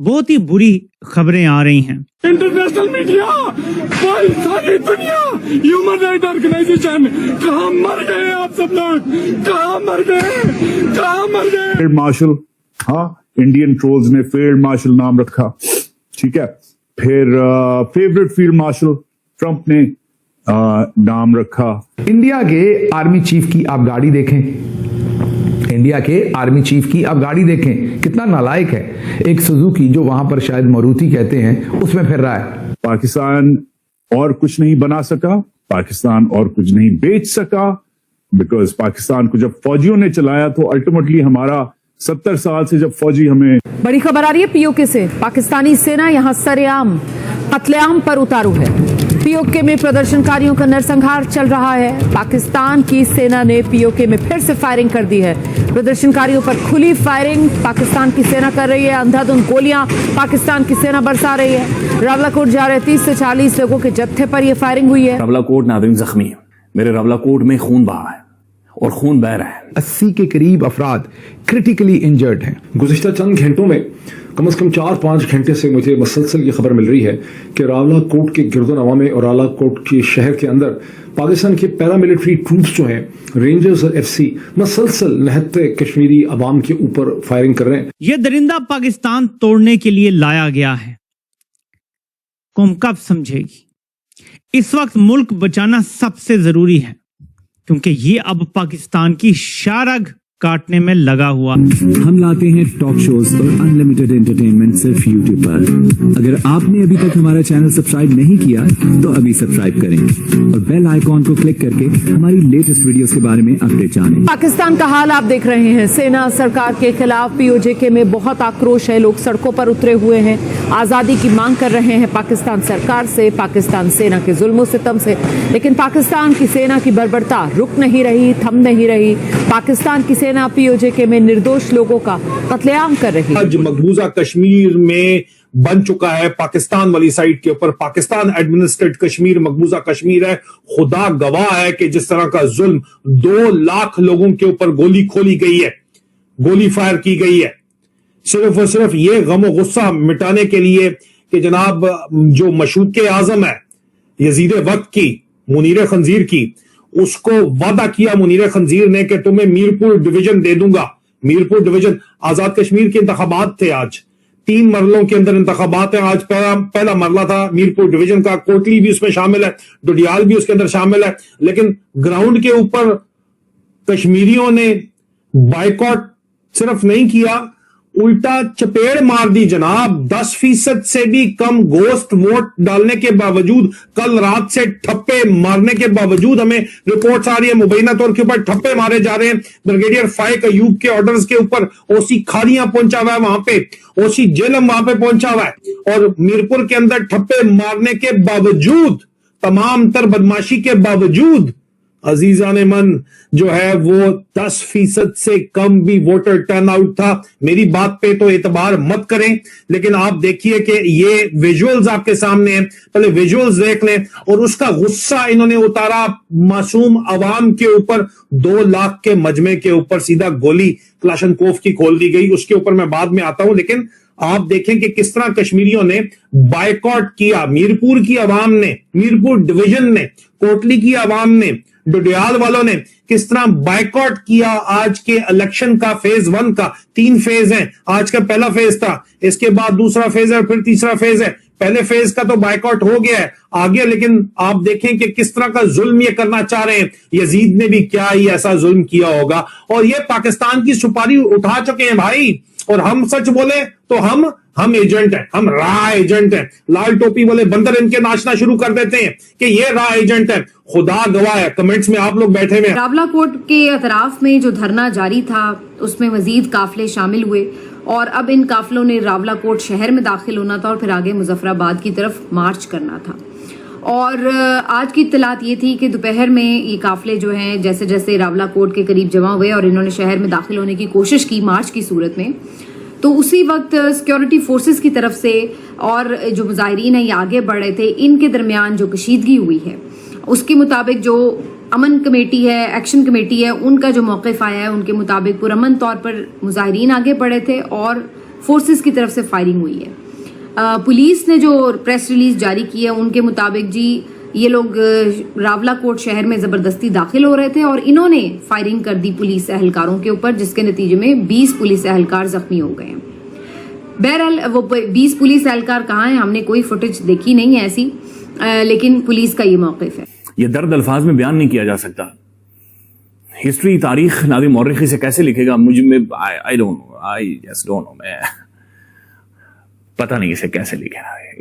बहुत ही बुरी खबरें आ रही हैं। इंटरनेशनल मीडिया, सारी दुनिया, ह्यूमन राइट ऑर्गेनाइजेशन, कहाँ मर गए आप सब लोग, कहाँ मर गए। फील्ड मार्शल, हाँ, इंडियन ट्रोल्स ने फील्ड मार्शल नाम रखा, ठीक है। फिर फेवरेट फील्ड मार्शल ट्रंप ने नाम रखा। इंडिया के आर्मी चीफ की आप गाड़ी देखें, इंडिया के आर्मी चीफ की आप गाड़ी देखें, कितना नालायक है। एक सुजुकी जो वहां पर शायद मारुति कहते हैं उसमें फिर रहा है। पाकिस्तान और कुछ नहीं बना सका, पाकिस्तान और कुछ नहीं बेच सका, बिकॉज पाकिस्तान को जब फौजियों ने चलाया तो अल्टीमेटली हमारा 70 साल से जब फौजी हमें। बड़ी खबर आ रही है पीओके से। पाकिस्तानी सेना यहां सरेआम कत्लेआम पर उतारू है। पीओके में प्रदर्शनकारियों का नरसंहार चल रहा है। पाकिस्तान की सेना ने पीओके में फिर से फायरिंग कर दी है। प्रदर्शनकारियों पर खुली फायरिंग पाकिस्तान की सेना कर रही है। अंधाधुंध गोलियां पाकिस्तान की सेना बरसा रही है। रावलाकोट जा रहे 30 से 40 लोगों के जत्थे पर यह फायरिंग हुई है। रावलाकोट नाज़रीन जख्मी है। मेरे रावलाकोट में खून बहा है और खून बह रहा है। 80 के करीब अफराद क्रिटिकली इंजर्ड हैं। गुज़िश्ता चंद घंटों में कम से कम 4-5 घंटे से मुझे मुसलसल ये खबर मिल रही है कि रावलाकोट के गिरदोनवा में और रावलाकोट के शहर के अंदर पाकिस्तान के पैरामिलिट्री ट्रूप्स जो हैं, रेंजर्स और FC, मुसलसल निहत्ते कश्मीरी अवाम के ऊपर फायरिंग कर रहे हैं। यह दरिंदा पाकिस्तान तोड़ने के लिए लाया गया है। कौम कब समझेगी? इस वक्त मुल्क बचाना सबसे जरूरी है, क्योंकि ये अब पाकिस्तान की शारग काटने में लगा हुआ। हम लाते हैं टॉक शोज और अनलिमिटेड एंटरटेनमेंट सिर्फ YouTube पर। अगर आपने अभी तक हमारा चैनल सब्सक्राइब नहीं किया तो अभी सब्सक्राइब करें और बेल आइकॉन को क्लिक करके हमारी लेटेस्ट वीडियोस के बारे में अपडेट जानें। पाकिस्तान का हाल आप देख रहे हैं। सेना सरकार के खिलाफ पीओके में बहुत आक्रोश है। लोग सड़कों पर उतरे हुए हैं, आजादी की मांग कर रहे हैं पाकिस्तान सरकार से, पाकिस्तान सेना के जुल्मों सितम से। लेकिन पाकिस्तान की सेना की बर्बरता रुक नहीं रही, थम नहीं रही। पाकिस्तान की सेना पीओके में निर्दोष लोगों का कत्लेआम कर रही है। आज मकबूजा कश्मीर में बन चुका है पाकिस्तान वाली साइड के ऊपर। पाकिस्तान एडमिनिस्ट्रेट कश्मीर मकबूजा कश्मीर है। खुदा गवाह है कि जिस तरह का जुल्म 2 लाख लोगों के ऊपर गोली खोली गई है, गोली फायर की गई है, सिर्फ और सिर्फ ये गम और गुस्सा मिटाने के लिए कि जनाब जो मशूक़े आजम है यजीद वक्त की, मुनीर खंजीर की, उसको वादा किया मुनीर खंजीर ने कि तुम्हें मीरपुर डिवीजन दे दूंगा। मीरपुर डिवीजन, आजाद कश्मीर के इंतखाबात थे आज, 3 मरलों के अंदर इंतखाबात है। आज पहला मरला था मीरपुर डिवीजन का। कोटली भी उसमें शामिल है, डोडियाल भी उसके अंदर शामिल है। लेकिन ग्राउंड के ऊपर कश्मीरियों ने बाइकॉट सिर्फ नहीं किया, उल्टा चपेड़ मार दी जनाब। 10% से भी कम गोश्त वोट डालने के बावजूद, कल रात से ठप्पे मारने के बावजूद हमें रिपोर्ट्स आ रही है मुबैना तौर के ऊपर ठप्पे मारे जा रहे हैं। ब्रिगेडियर फाइक अयूब के ऑर्डर्स के ऊपर ओसी खाड़ियां पहुंचा हुआ है, वहां पे ओसी जेलम वहां पे पहुंचा हुआ है, और मीरपुर के अंदर ठप्पे मारने के बावजूद, तमाम तर बदमाशी के बावजूद अजीजान मन जो है वो 10% से कम भी वोटर टर्नआउट था। मेरी बात पे तो एतबार मत करें, लेकिन आप देखिए कि ये विजुअल्स आपके सामने हैं, पहले विजुअल्स देख लें। और उसका गुस्सा इन्होंने उतारा मासूम अवाम के ऊपर। 2 लाख के मजमे के ऊपर सीधा गोली क्लाशनकोफ की खोल दी गई, उसके ऊपर मैं बाद में आता हूं। लेकिन आप देखें कि किस तरह कश्मीरियों ने बायकॉट किया। मीरपुर की आवाम ने, मीरपुर डिवीजन ने, कोटली की आवाम ने, डोडियाल वालों ने किस तरह बायकॉट किया आज के इलेक्शन का। फेज 1 का 3 फेज हैं। आज का पहला फेज था, इसके बाद दूसरा फेज है, फिर तीसरा फेज है। पहले फेज का तो बायकॉट हो गया है आगे, लेकिन आप देखें कि किस तरह का जुल्म ये करना चाह रहे हैं। यजीद ने भी क्या ही ऐसा जुल्म किया होगा, और ये पाकिस्तान की सुपारी उठा चुके हैं भाई। और हम सच बोले तो हम एजेंट हैं, हम रा एजेंट हैं। लाल टोपी वाले बंदर इनके नाचना शुरू कर देते हैं कि ये रा एजेंट है। खुदा गवाह है, कमेंट्स में आप लोग बैठे हुए हैं। रावलाकोट के अतराफ में जो धरना जारी था उसमें मजीद काफिले शामिल हुए, और अब इन काफिलों ने रावलाकोट शहर में दाखिल होना था और फिर आगे मुजफ्फराबाद की तरफ मार्च करना था। और आज की इत्तलात ये थी कि दोपहर में ये काफिले जो हैं जैसे जैसे रावलाकोट के करीब जमा हुए और इन्होंने शहर में दाखिल होने की कोशिश की मार्च की सूरत में, तो उसी वक्त सिक्योरिटी फोर्सेस की तरफ से और जो मुजाहिरीन हैं ये आगे बढ़ रहे थे, इनके दरमियान जो कशीदगी हुई है उसके मुताबिक जो अमन कमेटी है, एक्शन कमेटी है, उनका जो मौक़िफ़ आया है उनके मुताबिक पुरअमन तौर पर मुजाहिरीन आगे बढ़े थे और फोर्सेस की तरफ से फायरिंग हुई है। पुलिस ने जो प्रेस रिलीज जारी की है उनके मुताबिक जी ये लोग रावला कोट शहर में जबरदस्ती दाखिल हो रहे थे और इन्होंने फायरिंग कर दी पुलिस एहलकारों के ऊपर, जिसके नतीजे में 20 पुलिस एहलकार जख्मी हो गए हैं। बहरहाल वो 20 पुलिस एहलकार कहाँ हैं, हमने कोई फुटेज देखी नहीं है ऐसी, लेकिन पुलिस का ये मौक़िफ़ है। ये दर्द अल्फाज में बयान नहीं किया जा सकता। हिस्ट्री, तारीख नादिम मौर्रिखी से कैसे लिखेगा, मुझ में I don't know, I just don't know, मैं पता नहीं इसे कैसे लिखेना है,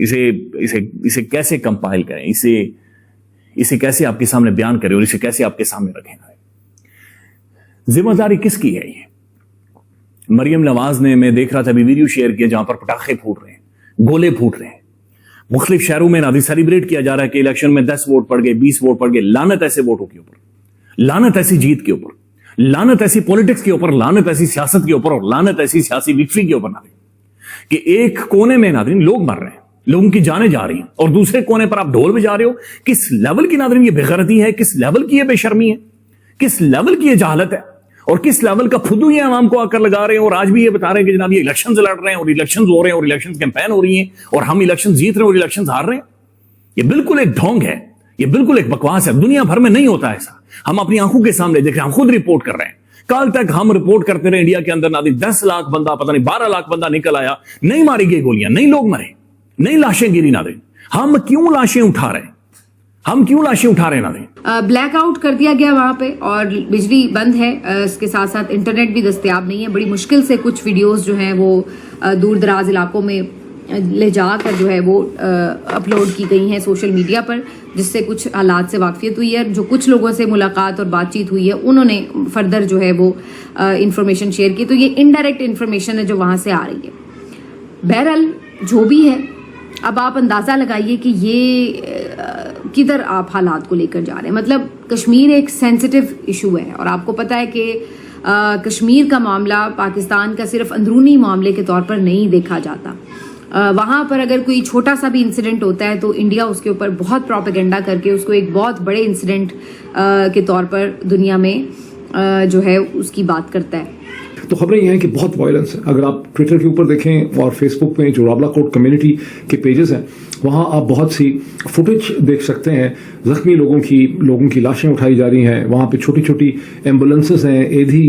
इसे कैसे कंपाइल करें, इसे कैसे आपके सामने बयान करें और इसे कैसे आपके सामने रखें। जिम्मेदारी किसकी है ये? मरियम नवाज ने, मैं देख रहा था अभी वीडियो शेयर किया जहां पर पटाखे फूट रहे हैं, गोले फूट रहे हैं, मुख्तलिफ शहरों में नादी सेलिब्रेट किया जा रहा है कि इलेक्शन में 10 वोट पड़ गए, 20 वोट पड़ गए। लानत ऐसे वोटों के ऊपर, लानत ऐसी जीत के ऊपर, लानत ऐसी पॉलिटिक्स के ऊपर, लानत ऐसी सियासत के ऊपर और लानत ऐसी सियासी विक्ट्री के ऊपर नादिन कि एक कोने में नादिन लोग मर रहे हैं, लोगों की जानें जा रही हैं और दूसरे कोने पर आप ढोल बजा रहे हो। किस लेवल की नादिन ये बेगैरती है, किस लेवल की ये बेशर्मी है, किस लेवल की ये जहालत है और किस लेवल का फुदू ये आवाम को आकर लगा रहे हैं। और आज भी ये बता रहे हैं कि जनाब ये इलेक्शंस लड़ रहे हैं और इलेक्शंस हो रहे हैं और इलेक्शंस कैंपेन हो रही है और हम इलेक्शन जीत रहे हैं और इलेक्शंस हार रहे हैं। ये बिल्कुल एक ढोंग है, ये बिल्कुल एक बकवास है। दुनिया भर में नहीं होता ऐसा, हम अपनी आंखों के सामने देख रहे हैं, हम खुद रिपोर्ट कर रहे हैं। कल तक हम रिपोर्ट करते रहे इंडिया के अंदर नादी 10 लाख बंदा, पता नहीं 12 लाख बंदा निकल आया, नहीं मारी गई गोलियां, नहीं लोग मरे, नहीं लाशें गिरी नादी। हम क्यों लाशें उठा रहे हैं, हम क्यों लाशें उठा रहे हैं नादी? ब्लैकआउट कर दिया गया वहां पे और बिजली बंद है, इसके साथ साथ इंटरनेट भी दस्तयाब नहीं है। बड़ी मुश्किल से कुछ वीडियोस जो हैं वो दूर दराज इलाकों में ले जाकर जो है वो अपलोड की गई हैं सोशल मीडिया पर, जिससे कुछ हालात से वाकफियत हुई है। जो कुछ लोगों से मुलाकात और बातचीत हुई है उन्होंने फर्दर जो है वो इंफॉर्मेशन शेयर की, तो ये इनडायरेक्ट इंफॉर्मेशन है जो वहां से आ रही है। बहरहाल जो भी है, अब आप अंदाज़ा लगाइए कि ये किधर आप हालात को लेकर जा रहे हैं। मतलब कश्मीर एक सेंसिटिव इशू है और आपको पता है कि कश्मीर का मामला पाकिस्तान का सिर्फ अंदरूनी मामले के तौर पर नहीं देखा जाता। वहाँ पर अगर कोई छोटा सा भी इंसिडेंट होता है तो इंडिया उसके ऊपर बहुत प्रोपेगेंडा करके उसको एक बहुत बड़े इंसिडेंट के तौर पर दुनिया में जो है उसकी बात करता है। तो खबरें ये हैं कि बहुत वायलेंस है। अगर आप ट्विटर के ऊपर देखें और फेसबुक में जो रावला कोट कम्युनिटी के पेजेस हैं वहाँ आप बहुत सी फुटेज देख सकते हैं। जख्मी लोगों की लाशें उठाई जा रही हैं। वहाँ पे छोटी छोटी एम्बुलेंसेस हैं, एधी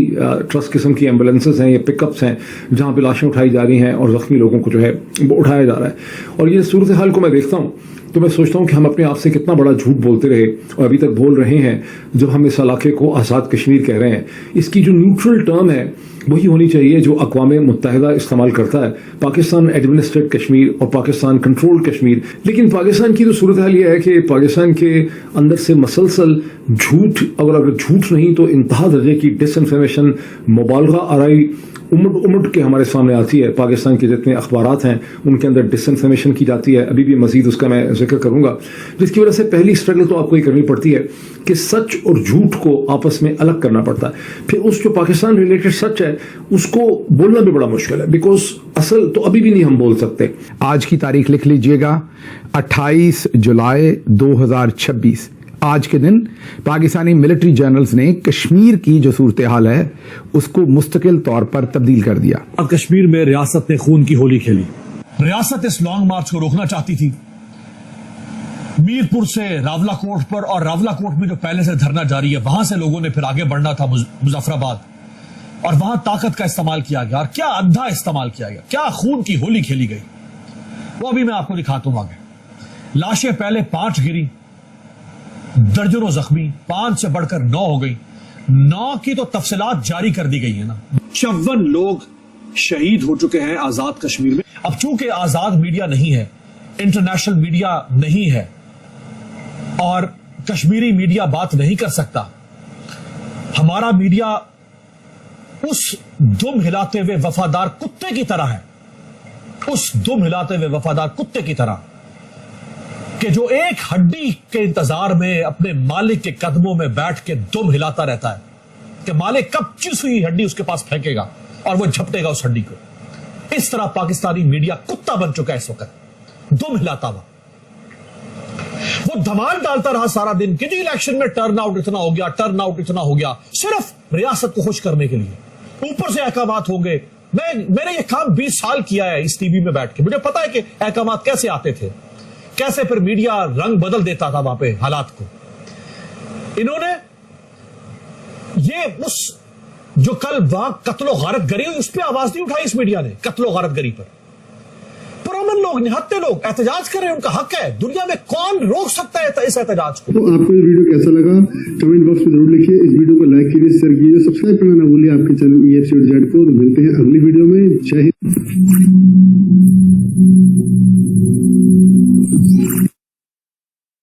ट्रस्ट किस्म की एम्बुलेंसेस हैं, ये पिकअप्स हैं जहाँ पे लाशें उठाई जा रही हैं और जख्मी लोगों को जो है वो उठाया जा रहा है। और ये सूरत हाल को मैं देखता हूँ तो मैं सोचता हूँ कि हम अपने आप से कितना बड़ा झूठ बोलते रहे और अभी तक बोल रहे हैं जब हम इस इलाके को आज़ाद कश्मीर कह रहे हैं। इसकी जो न्यूट्रल टर्म है वही होनी चाहिए जो अक़वाम मुत्तहिदा इस्तेमाल करता है, पाकिस्तान एडमिनिस्ट्रेट कश्मीर और पाकिस्तान कंट्रोल कश्मीर। लेकिन पाकिस्तान की तो सूरत हाल ये है कि पाकिस्तान के अंदर से मसलसल झूठ, अगर झूठ नहीं तो इंतहा दर्जे की डिसइंफॉर्मेशन, मुबालगा आराई उमड़ के हमारे सामने आती है। पाकिस्तान के जितने अखबारात हैं उनके अंदर डिसइंफॉर्मेशन की जाती है। अभी भी मजीद उसका मैं जिक्र करूंगा, जिसकी वजह से पहली स्ट्रगल तो आपको ये करनी पड़ती है कि सच और झूठ को आपस में अलग करना पड़ता है। फिर उस जो पाकिस्तान रिलेटेड सच है उसको बोलना भी बड़ा मुश्किल है, बिकॉज असल तो अभी भी नहीं हम बोल सकते। आज की तारीख लिख लीजिएगा, 28 जुलाई 2026। आज के दिन पाकिस्तानी मिलिट्री जनरल्स ने कश्मीर की जो सूरत हाल है उसको मुस्तकिल तौर पर तब्दील कर दिया। अब कश्मीर में रियासत ने खून की होली खेली। रियासत इस लॉन्ग मार्च को रोकना चाहती थी। मीरपुर से रावला कोट पर और रावला कोट में जो पहले से धरना जारी है वहां से लोगों ने फिर आगे बढ़ना था मुजफ्फराबाद, और वहां ताकत का इस्तेमाल किया गया। और क्या अंधा इस्तेमाल किया गया, क्या खून की होली खेली गई, वो अभी मैं आपको दिखाता हूं आगे। लाशें पहले 5 गिरी, दर्जनों जख्मी, 5 से बढ़कर 9 हो गई। 9 की तो तफसीलात जारी कर दी गई है ना। 54 लोग शहीद हो चुके हैं आजाद कश्मीर में। अब चूंकि आजाद मीडिया नहीं है, इंटरनेशनल मीडिया नहीं है और कश्मीरी मीडिया बात नहीं कर सकता, हमारा मीडिया उस दुम हिलाते हुए वफादार कुत्ते की तरह है, उस दुम हिलाते हुए वफादार कुत्ते की तरह कि जो एक हड्डी के इंतजार में अपने मालिक के कदमों में बैठ के दुम हिलाता रहता है कि मालिक कब चुस हुई हड्डी उसके पास फेंकेगा और वो झपटेगा उस हड्डी को। इस तरह पाकिस्तानी मीडिया कुत्ता बन चुका है इस वक्त, दुम हिलाता हुआ। वो धमाल डालता रहा सारा दिन कि जी इलेक्शन में टर्न आउट इतना हो गया, टर्न आउट इतना हो गया, सिर्फ रियासत को खुश करने के लिए। ऊपर से अहकामात होंगे, میں نے یہ کام 20 سال کیا ہے اس ٹی وی میں بیٹھ کے. مجھے پتا ہے کہ احکامات کیسے آتے تھے, کیسے پھر میڈیا رنگ بدل دیتا تھا وہاں پہ حالات کو. انہوں نے یہ اس جو کل وہاں قتل و غارت گری ہوئی اس پہ آواز نہیں اٹھائی اس میڈیا نے. قتل و غارت گری پر پرامن لوگ, نہتے لوگ احتجاج کر رہے ہیں, ان کا حق ہے. دنیا میں کون روک سکتا ہے اس احتجاج کو؟ تو آپ کو یہ ویڈیو کیسا لگا کمنٹ باکس میں ضرور لکھیے. اس ویڈیو کو لائک کیجیے, شیئر کیجیے, سبسکرائب کرنا نہ بھولیے آپ کے چینل EFC کو. ملتے ہیں اگلی ویڈیو میں. جے ہند.